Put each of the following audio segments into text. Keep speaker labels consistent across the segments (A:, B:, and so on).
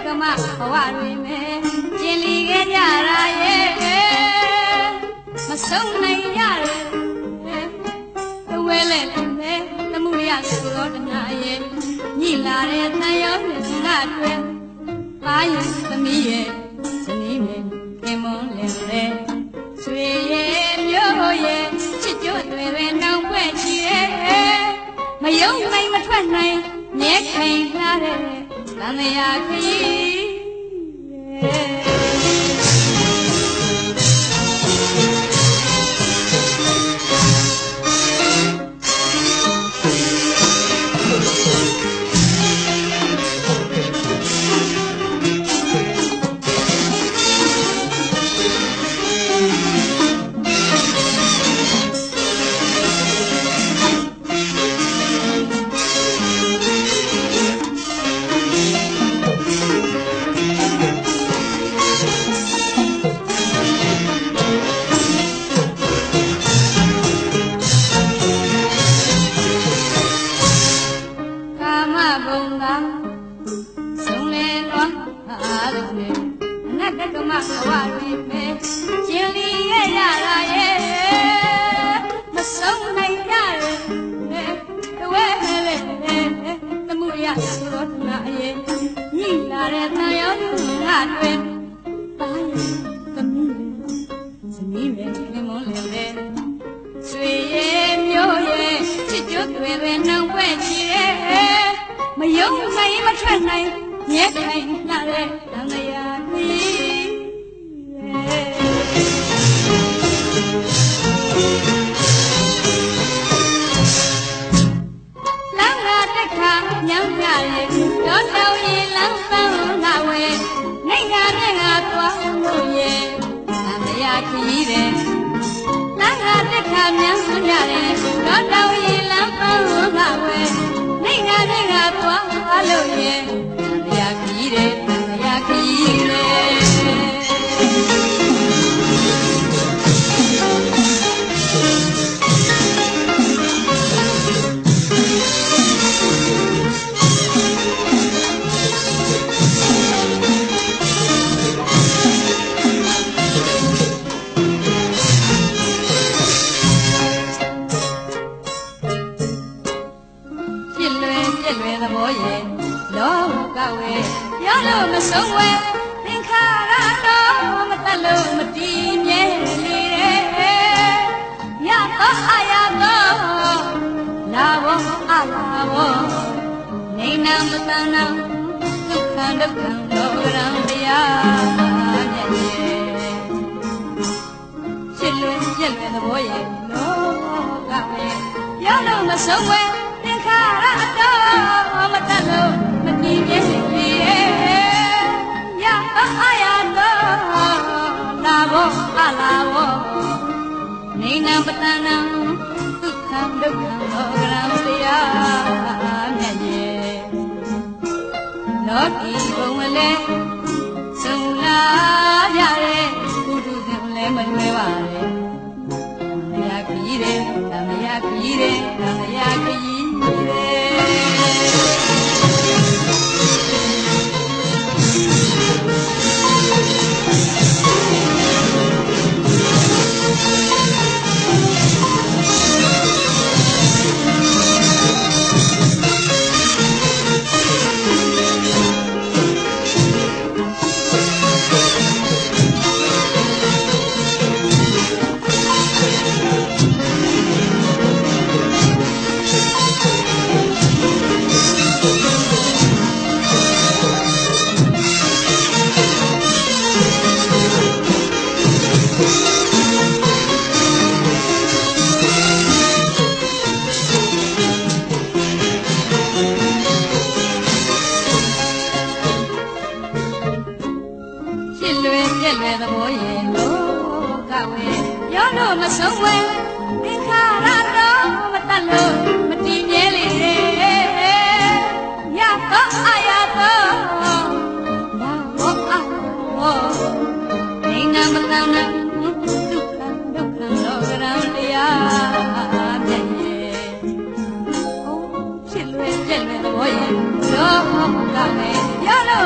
A: ကမဘဝတွေမဲ့ကျင်လီခဲ့ကြတာရဲ့မဆုံးနိုင်ကြတယ်တဝဲလဲနဲ့သမှုရဆိုတော့တနာရဲ့ညှိလာတဲ့တန်ရောနဲ့ငါတွေပါရင်သမီးရဲ့ဇနီးရဲ့ခင်မွန်းလင်လေဆွေရဲ့မျိုးရဲ့ချစ်ကြွတွေနှောင်ဖွဲ့ချီရဲ့မယုံနိုင်မထွက်နိုင်မြဲခိုင်လာတဲ့သံဃာခရီး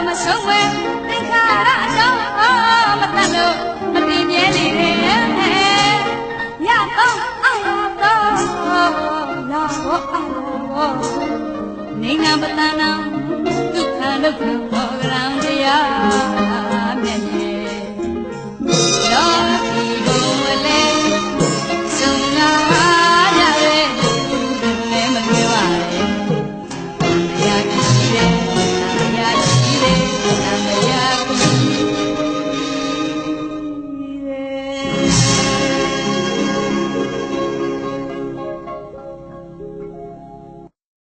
A: မဆုံးဝဲသင်္ခါရအကြောင်းမတတ်လို့မတည်မြဲလေတဲ့ရတော့အာရတော့လာဘောအာဘောနေနာပတနာဒုက္ခဒုက္ခဘောကရံတရား